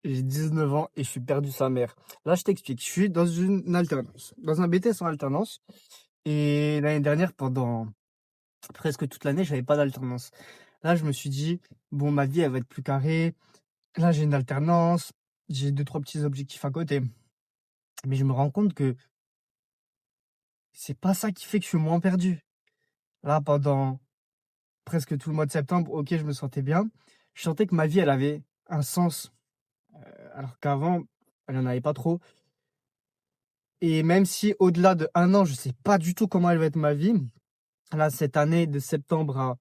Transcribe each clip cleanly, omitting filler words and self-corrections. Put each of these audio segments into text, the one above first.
J'ai 19 ans et je suis perdu sa mère. Là, je t'explique. Je suis dans une alternance, dans un BTS en alternance. Et l'année dernière, pendant presque toute l'année, j'avais pas d'alternance. Là, je me suis dit, bon, ma vie, elle va être plus carrée. Là, j'ai une alternance. J'ai deux, trois petits objectifs à côté. Mais je me rends compte que c'est pas ça qui fait que je suis moins perdu. Là, pendant presque tout le mois de septembre, ok, je me sentais bien. Je sentais que ma vie, elle avait un sens. Alors qu'avant, elle en avait pas trop. Et même si au-delà de 1 an, je sais pas du tout comment elle va être ma vie, là, cette année de septembre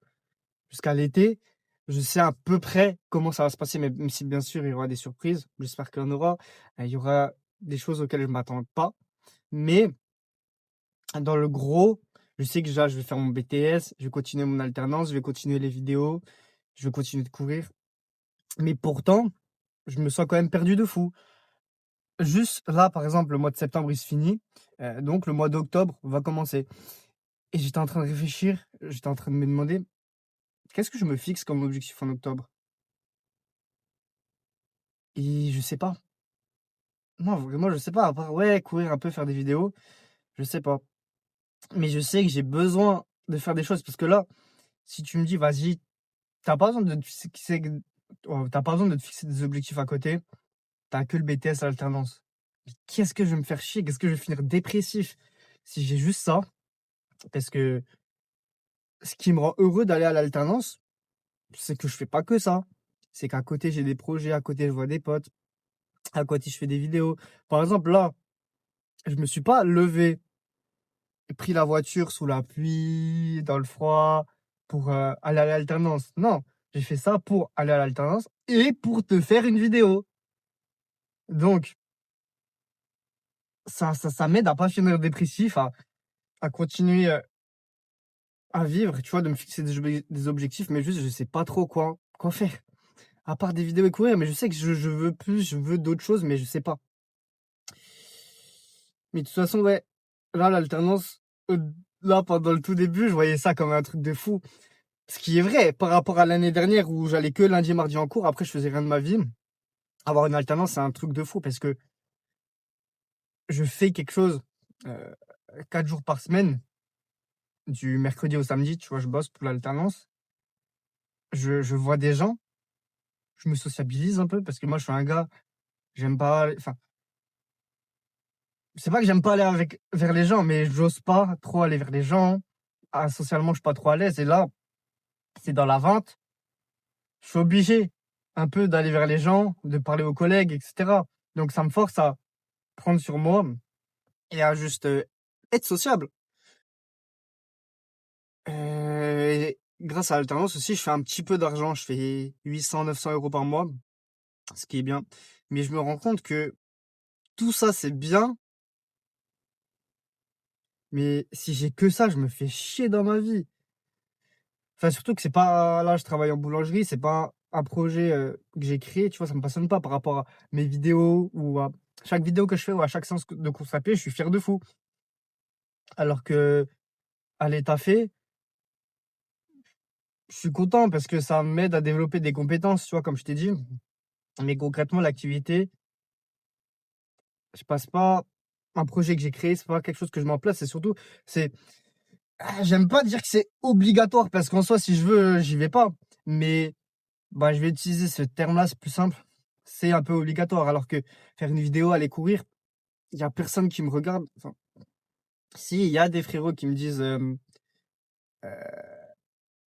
jusqu'à l'été, je sais à peu près comment ça va se passer, même si bien sûr il y aura des surprises. J'espère qu'il y en aura. Il y aura des choses auxquelles je m'attends pas. Mais dans le gros, je sais que déjà je vais faire mon BTS, je vais continuer mon alternance, je vais continuer les vidéos, je vais continuer de courir. Mais pourtant, je me sens quand même perdu de fou. Juste là, par exemple, le mois de septembre, il se finit. Donc le mois d'octobre va commencer. Et j'étais en train de réfléchir, j'étais en train de me demander: «Qu'est-ce que je me fixe comme objectif en octobre?» Et je sais pas. Non, vraiment, je sais pas, à part, ouais, courir un peu, faire des vidéos, je sais pas. Mais je sais que j'ai besoin de faire des choses parce que là, si tu me dis: «Vas-y, t'as pas besoin de te fixer tu pas besoin de te fixer des objectifs à côté, t'as que le BTS à l'alternance». Mais qu'est-ce que je vais me faire chier? Qu'est-ce que je vais finir dépressif si j'ai juste ça? Parce que ce qui me rend heureux d'aller à l'alternance, c'est que je fais pas que ça. C'est qu'à côté, j'ai des projets, à côté, je vois des potes, à côté, je fais des vidéos. Par exemple, là, je me suis pas levé et pris la voiture sous la pluie, dans le froid, pour, aller à l'alternance. Non, j'ai fait ça pour aller à l'alternance et pour te faire une vidéo. Donc ça m'aide à pas finir dépressif, à continuer, à vivre, tu vois? De me fixer des objectifs, mais juste je sais pas trop quoi faire. À part des vidéos et courir, mais je sais que je veux plus, je veux d'autres choses, mais je sais pas. Mais de toute façon, ouais, là, l'alternance, là, pendant le tout début, je voyais ça comme un truc de fou. Ce qui est vrai par rapport à l'année dernière où j'allais que lundi et mardi en cours, après je faisais rien de ma vie. Avoir une alternance, c'est un truc de fou parce que je fais quelque chose, heu, 4 jours par semaine, du mercredi au samedi, tu vois? Je bosse pour l'alternance. Je vois des gens, je me sociabilise un peu parce que moi je suis un gars, j'aime pas enfin, c'est pas que j'aime pas aller vers les gens, mais j'ose pas trop aller vers les gens. Ah, socialement, je suis pas trop à l'aise et là, c'est dans la vente, je suis obligé un peu d'aller vers les gens, de parler aux collègues et cetera. Donc ça me force à prendre sur moi et à juste, être sociable. Et grâce à l'alternance aussi, je fais un petit peu d'argent. Je fais 800-900 € par mois, ce qui est bien. Mais je me rends compte que tout ça, c'est bien, mais si j'ai que ça, je me fais chier dans ma vie. Enfin, surtout que c'est pas là, je travaille en boulangerie, c'est pas un projet, que j'ai créé, tu vois? Ça me passionne pas par rapport à mes vidéos ou à chaque vidéo que je fais ou à chaque séance de course à pied, je suis fier de fou. Alors que qu'aller taffer, je suis content parce que ça m'aide à développer des compétences, tu vois? Comme je t'ai dit. Mais concrètement, l'activité, je passe pas un projet que j'ai créé, c'est pas quelque chose que je mets en place, c'est surtout c'est j'aime pas dire que c'est obligatoire parce qu'en soi, si je veux, j'y vais pas. Mais bah, je vais utiliser ce terme-là, c'est plus simple. C'est un peu obligatoire alors que faire une vidéo, aller courir, il y a personne qui me regarde. Enfin, si, il y a des frérots qui me disent,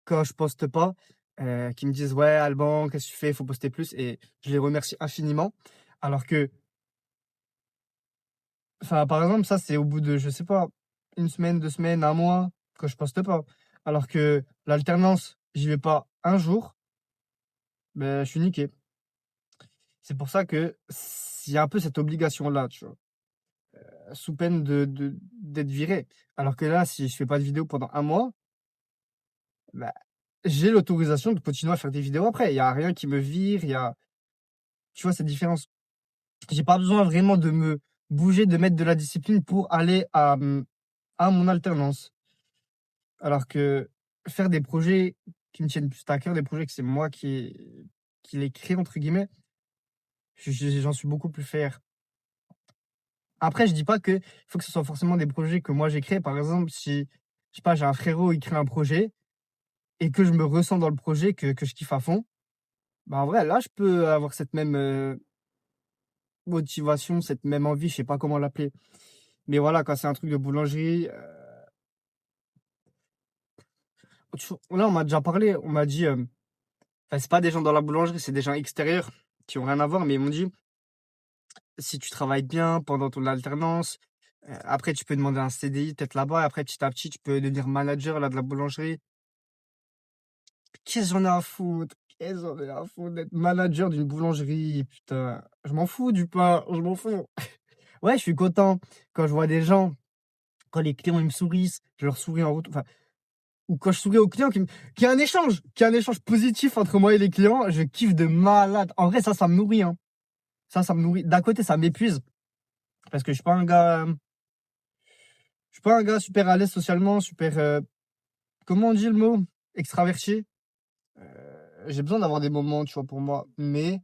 quand je poste pas, qui me disent: «Ouais, Alban, qu'est-ce que tu fais? Faut poster plus» et je les remercie infiniment. Alors que enfin, par exemple, ça, c'est au bout de, je sais pas, 1 semaine, 2 semaines, 1 mois que je poste pas. Alors que l'alternance, j'y vais pas un jour, ben je suis niqué. C'est pour ça que il y a un peu cette obligation-là, tu vois? Sous peine d'être viré. Alors que là, si je fais pas de vidéo pendant 1 mois, bah, j'ai l'autorisation de continuer à faire des vidéos après. Il y a rien qui me vire, il y a tu vois cette différence? J'ai pas besoin vraiment de me bouger, de mettre de la discipline pour aller à mon alternance. Alors que faire des projets qui me tiennent plus à cœur, des projets que c'est moi qui les «crée» entre guillemets, J'en suis beaucoup plus fier. Après, je dis pas que il faut que ce soit forcément des projets que moi j'ai créés. Par exemple, si, je sais pas, j'ai un frérot, il crée un projet et que je me ressens dans le projet, que je kiffe à fond, bah, en vrai, là, je peux avoir cette même, motivation, cette même envie, je sais pas comment l'appeler. Mais voilà, quand c'est un truc de boulangerie, là, on m'a déjà parlé, on m'a dit, enfin, c'est pas des gens dans la boulangerie, c'est des gens extérieurs qui ont rien à voir, mais ils m'ont dit: «Si tu travailles bien pendant ton alternance, après tu peux demander un CDI peut-être là-bas et après petit à petit tu peux devenir manager là de la boulangerie». Qu'est-ce que j'en ai à foutre? Qu'est-ce que j'en ai à foutre d'être manager d'une boulangerie, putain. Je m'en fous du pain, je m'en fous. Ouais, je suis content quand je vois des gens, quand les clients ils me sourissent, je leur souris en retour, enfin, ou quand je souris aux clients qu'il y a un échange positif entre moi et les clients, je kiffe de malade. En vrai, ça me nourrit, hein. Ça me nourrit. D'un côté, ça m'épuise parce que je suis pas un gars super à l'aise socialement, super, comment on dit le mot? Extraverti. J'ai besoin d'avoir des moments, tu vois, pour moi, mais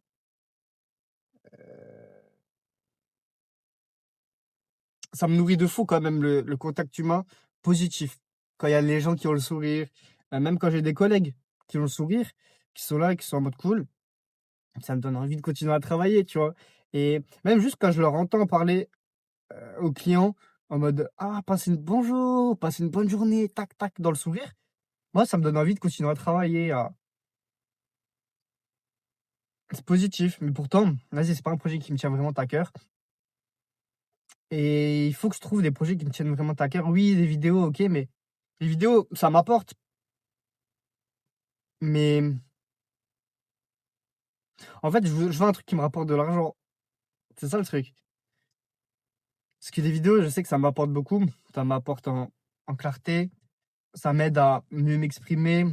ça me nourrit de fou quand même le contact humain positif. Quand il y a les gens qui ont le sourire, même quand j'ai des collègues qui ont le sourire, qui sont là, qui sont en mode cool, ça me donne envie de continuer à travailler, tu vois? Et même juste quand je leur entends parler, aux clients en mode: «Ah, passez une bonjour, passez une bonne journée», tac, tac, dans le sourire, moi, ça me donne envie de continuer à travailler, à c'est positif, mais pourtant, vas-y, c'est pas un projet qui me tient vraiment à cœur et il faut que je trouve des projets qui me tiennent vraiment à cœur. Oui, des vidéos, OK, mais les vidéos, ça m'apporte, mais en fait, je veux un truc qui me rapporte de l'argent. C'est ça le truc. Parce que les vidéos, je sais que ça m'apporte beaucoup. Ça m'apporte en clarté, ça m'aide à mieux m'exprimer,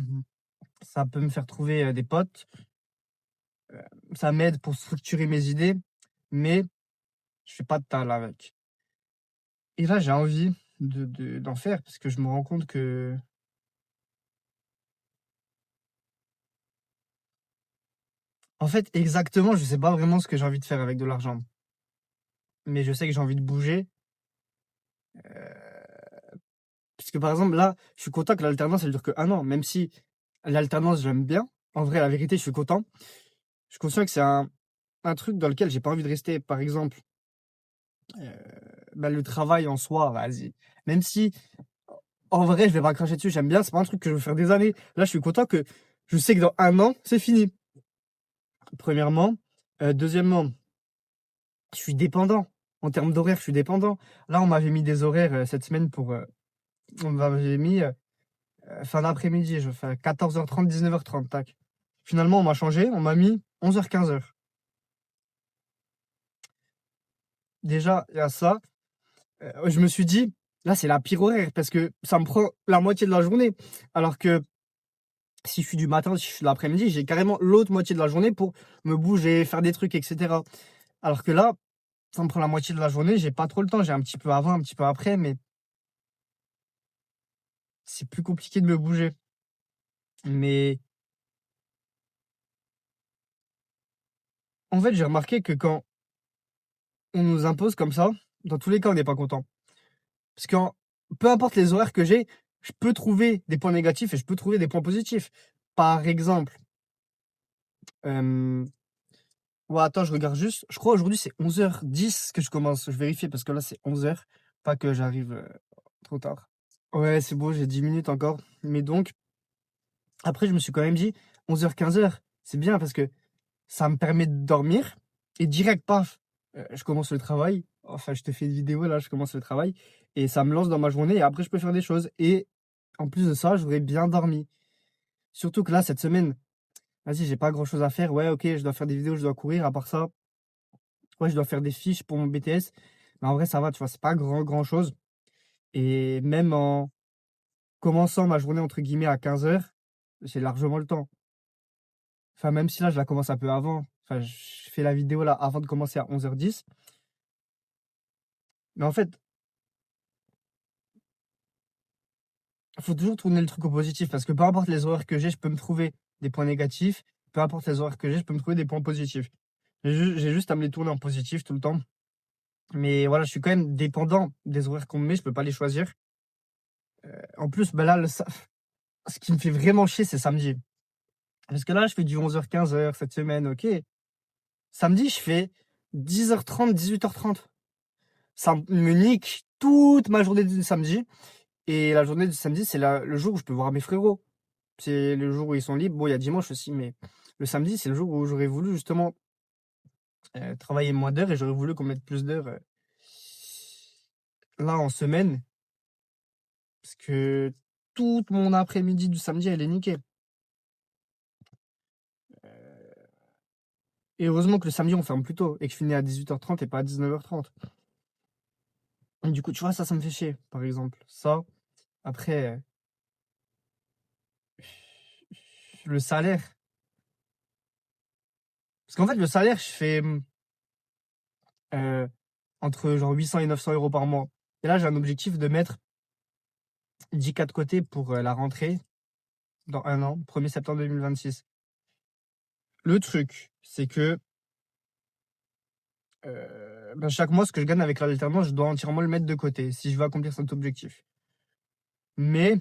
ça peut me faire trouver, des potes, ça m'aide pour structurer mes idées, mais je fais pas de tal avec. Et là, j'ai envie d'en faire parce que je me rends compte que en fait, exactement, je sais pas vraiment ce que j'ai envie de faire avec de l'argent. Mais je sais que j'ai envie de bouger, parce que, par exemple, là, je suis content que l'alternance, elle dure que 1 an, même si l'alternance, j'aime bien. En vrai, la vérité, je suis content. Je suis conscient que c'est un truc dans lequel j'ai pas envie de rester. Par exemple, bah, le travail en soi, vas-y, même si en vrai, je vais pas cracher dessus, j'aime bien, c'est pas un truc que je veux faire des années. Là, je suis content que je sais que dans 1 an, c'est fini. Premièrement, deuxièmement, je suis dépendant. En termes d'horaire, je suis dépendant. Là, on m'avait mis des horaires, cette semaine pour, on m'avait mis, fin d'après-midi, je fais 14h30, 19h30, tac. Finalement, on m'a changé, on m'a mis 11h, 15h. Déjà, il y a ça. Je me suis dit: «Là, c'est la pire horaire parce que ça me prend la moitié de la journée». Alors que si je suis du matin, si je suis de l'après-midi, j'ai carrément l'autre moitié de la journée pour me bouger, faire des trucs et cetera. Alors que là, ça me prend la moitié de la journée, j'ai pas trop le temps. J'ai un petit peu avant, un petit peu après, mais c'est plus compliqué de me bouger. Mais en fait, j'ai remarqué que quand on nous impose comme ça, dans tous les cas, on n'est pas content. Parce que peu importe les horaires que j'ai, je peux trouver des points négatifs et je peux trouver des points positifs. Par exemple, hem, ouais, attends, je regarde juste. Je crois aujourd'hui c'est 11h10 que je commence. Je vérifie parce que là c'est 11h, pas que j'arrive, trop tard. Ouais, c'est bon, j'ai 10 minutes encore. Mais donc, après je me suis quand même dit 11h-15h, c'est bien parce que ça me permet de dormir et direct, paf, je commence le travail. Enfin, je te fais une vidéo là, je commence le travail et ça me lance dans ma journée et après je peux faire des choses et en plus de ça, j'aurais bien dormi. Surtout que là, cette semaine, vas-y, j'ai pas grand-chose à faire. Ouais, OK, je dois faire des vidéos, je dois courir. À part ça, ouais, je dois faire des fiches pour mon BTS. Mais en vrai, ça va, tu vois? C'est pas grand chose et même en commençant ma journée entre guillemets à 15h, j'ai largement le temps. Enfin, même si là, je la commence un peu avant. Enfin, je fais la vidéo là avant de commencer à 11h10. Mais en fait, faut toujours tourner le truc au positif parce que peu importe les horaires que j'ai, je peux me trouver des points négatifs. Peu importe les horaires que j'ai, je peux me trouver des points positifs. J'ai juste à me les tourner en positif tout le temps. Mais voilà, je suis quand même dépendant des horaires qu'on me met, je peux pas les choisir. En plus, bah, là, ce qui me fait vraiment chier, c'est samedi. Parce que là, je fais du 11h-15h cette semaine, OK. Samedi, je fais 10h30, 18h30. Ça me nique toute ma journée du samedi. Et la journée du samedi, c'est le jour où je peux voir mes frérots. C'est le jour où ils sont libres. Bon, il y a dimanche aussi, mais le samedi, c'est le jour où j'aurais voulu justement travailler moins d'heures et j'aurais voulu qu'on mette plus d'heures là en semaine. Parce que toute mon après-midi du samedi, elle est niquée. Et heureusement que le samedi, on ferme plus tôt et que je finis à 18h30 et pas à 19h30. Et du coup, tu vois, ça me fait chier, par exemple. Ça, après, le salaire. Parce qu'en fait, le salaire, je fais euh, entre genre 800 et 900 euros par mois. Et là, j'ai un objectif de mettre 10K de côté pour la rentrée dans un an, 1er septembre 2026. Le truc, c'est que ben, chaque mois, ce que je gagne avec l'alternance, je dois entièrement le mettre de côté si je veux accomplir cet objectif. Mais,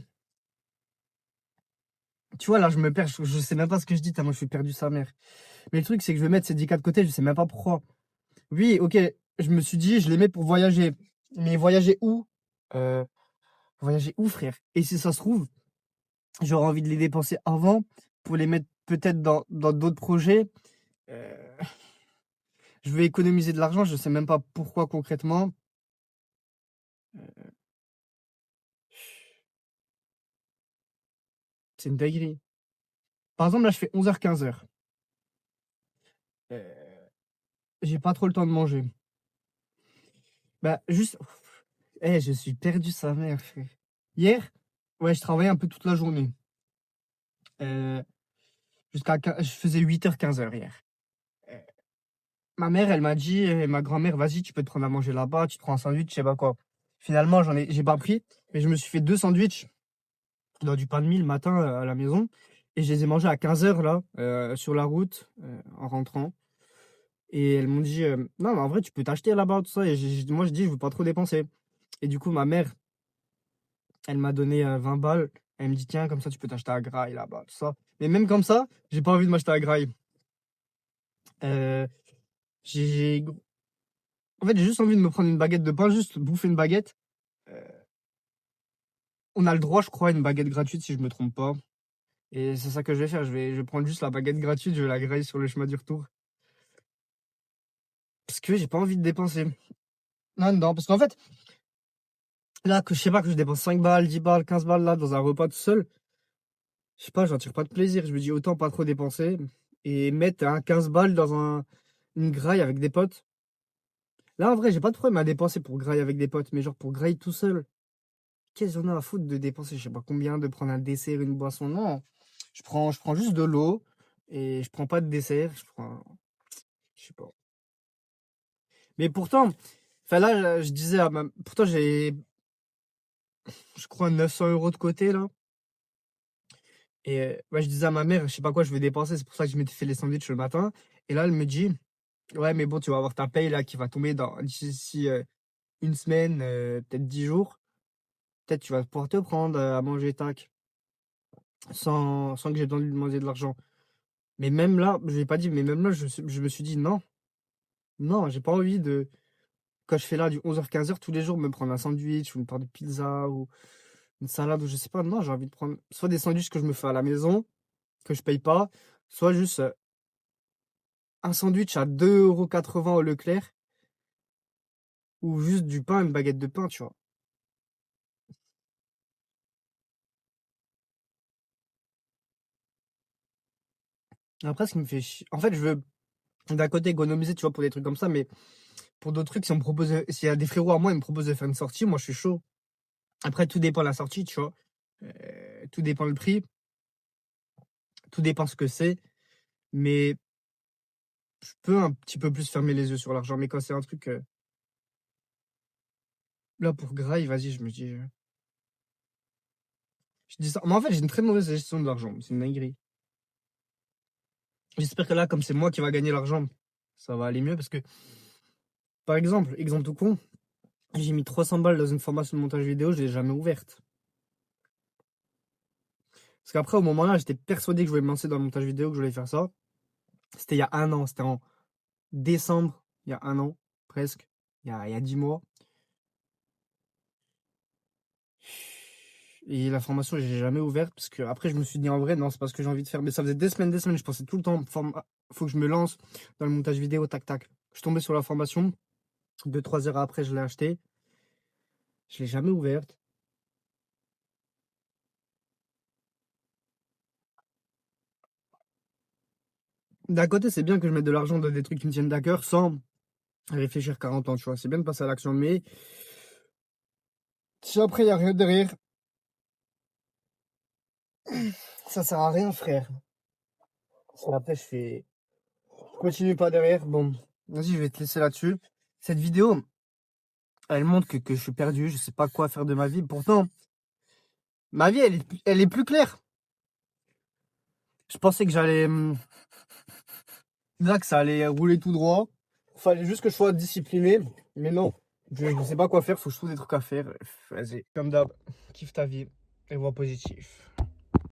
tu vois, là, je me perds, je sais même pas ce que je dis, tellement je suis perdu sa mère. Mais le truc, c'est que je vais mettre ces 10K de côté, je sais même pas pourquoi. Oui, ok, je me suis dit, je les mets pour voyager. Mais voyager où? Euh, Voyager où, frère? Et si ça se trouve, j'aurais envie de les dépenser avant pour les mettre peut-être dans d'autres projets. Euh, je vais économiser de l'argent, je sais même pas pourquoi concrètement. C'est une dinguerie. Par exemple, là, je fais 11h-15h. J'ai pas trop le temps de manger. Bah, juste. Je suis perdu sa mère, frère. Hier, ouais, je travaillais un peu toute la journée. Euh, je faisais 8h-15h hier. Euh, Ma mère, elle m'a dit, ma grand-mère, vas-y, tu peux te prendre à manger là-bas, tu te prends un sandwich, je sais pas quoi. Finalement, j'ai pas pris, mais je me suis fait 2 sandwichs dans du pain de mie le matin à la maison. Et je les ai mangés à 15h là, sur la route, en rentrant. Et elles m'ont dit, non, mais en vrai, tu peux t'acheter là-bas, tout ça. Et moi, je dis, je veux pas trop dépenser. Et du coup, ma mère, elle m'a donné 20 balles. Elle me dit, tiens, comme ça, tu peux t'acheter à Graille là-bas, tout ça. Mais même comme ça, j'ai pas envie de m'acheter à Graille. Euh, j'ai, En fait, j'ai juste envie de me prendre une baguette de pain, juste bouffer une baguette. Euh, on a le droit, je crois, à une baguette gratuite, si je me trompe pas. Et c'est ça que je vais faire. Je vais prendre juste la baguette gratuite, je vais la grailler sur le chemin du retour. Parce que j'ai pas envie de dépenser. Non, non, parce qu'en fait, là, que je sais pas, que je dépense 5 balles, 10 balles, 15 balles, là, dans un repas tout seul, je sais pas, j'en tire pas de plaisir. Je me dis autant pas trop dépenser et mettre un 15 balles dans une graille avec des potes. Là, en vrai, j'ai pas de problème à dépenser pour graille avec des potes, mais genre pour graille tout seul. Qu'est-ce que j'en ai à foutre de dépenser, je sais pas combien, de prendre un dessert, une boisson. Non, je prends juste de l'eau et je prends pas de dessert. Je sais pas. Mais pourtant, enfin là, je disais pourtant j'ai, je crois, 900 euros de côté là. Et ouais, je disais à ma mère, je sais pas quoi, je vais dépenser. C'est pour ça que je m'étais fait les sandwichs le matin. Et là, elle me dit, ouais, mais bon, tu vas avoir ta paye là qui va tomber d'ici une semaine, peut-être 10 jours. Peut-être tu vas pouvoir te prendre à manger, tac, sans que j'ai besoin de lui demander de l'argent. Mais même là, je l'ai pas dit, mais même là, je me suis dit, non, non, j'ai pas envie de, quand je fais là du 11h-15h, tous les jours, me prendre un sandwich ou une part de pizza ou une salade ou je sais pas. Non, j'ai envie de prendre soit des sandwichs que je me fais à la maison, que je paye pas, soit juste un sandwich à 2,80 € au Leclerc ou juste du pain, une baguette de pain, tu vois. Après, ce qui me fait chier. En fait, je veux d'un côté économiser, tu vois, pour des trucs comme ça, mais pour d'autres trucs, si on me propose, s'il y a des frérots à moi, ils me proposent de faire une sortie, moi je suis chaud. Après, tout dépend de la sortie, tu vois. Tout dépend le prix, tout dépend ce que c'est, mais je peux un petit peu plus fermer les yeux sur l'argent. Mais quand c'est un truc là pour graille, vas-y, je me dis. Je dis ça. Mais en fait, j'ai une très mauvaise gestion de l'argent. C'est une dinguerie. J'espère que là, comme c'est moi qui va gagner l'argent, ça va aller mieux parce que, par exemple tout con, j'ai mis 300 balles dans une formation de montage vidéo, je l'ai jamais ouverte. Parce qu'après, au moment là, j'étais persuadé que je voulais me lancer dans le montage vidéo, que je voulais faire ça. C'était il y a 1 an, c'était en décembre, il y a 1 an, presque, il y a 10 mois. Et la formation, je l'ai jamais ouverte parce que après je me suis dit en vrai, non, c'est pas ce que j'ai envie de faire. Mais ça faisait des semaines, je pensais tout le temps, faut que je me lance dans le montage vidéo, tac, tac. Je suis tombé sur la formation, 2-3 heures après, je l'ai acheté. Je l'ai jamais ouverte. D'un côté, c'est bien que je mette de l'argent dans des trucs qui me tiennent à cœur sans réfléchir 40 ans, tu vois. C'est bien de passer à l'action, mais si après il y a rien derrière, ça sert à rien, frère. Si après je continue pas derrière, bon, vas-y, je vais te laisser là-dessus. Cette vidéo, elle montre que je suis perdu, je sais pas quoi faire de ma vie. Pourtant, ma vie, elle est plus claire. Je pensais que là, que ça allait rouler tout droit. Fallait juste que je sois discipliné, mais non. Je sais pas quoi faire, faut que je trouve des trucs à faire. Vas-y, comme d'hab, kiffe ta vie et vois positif.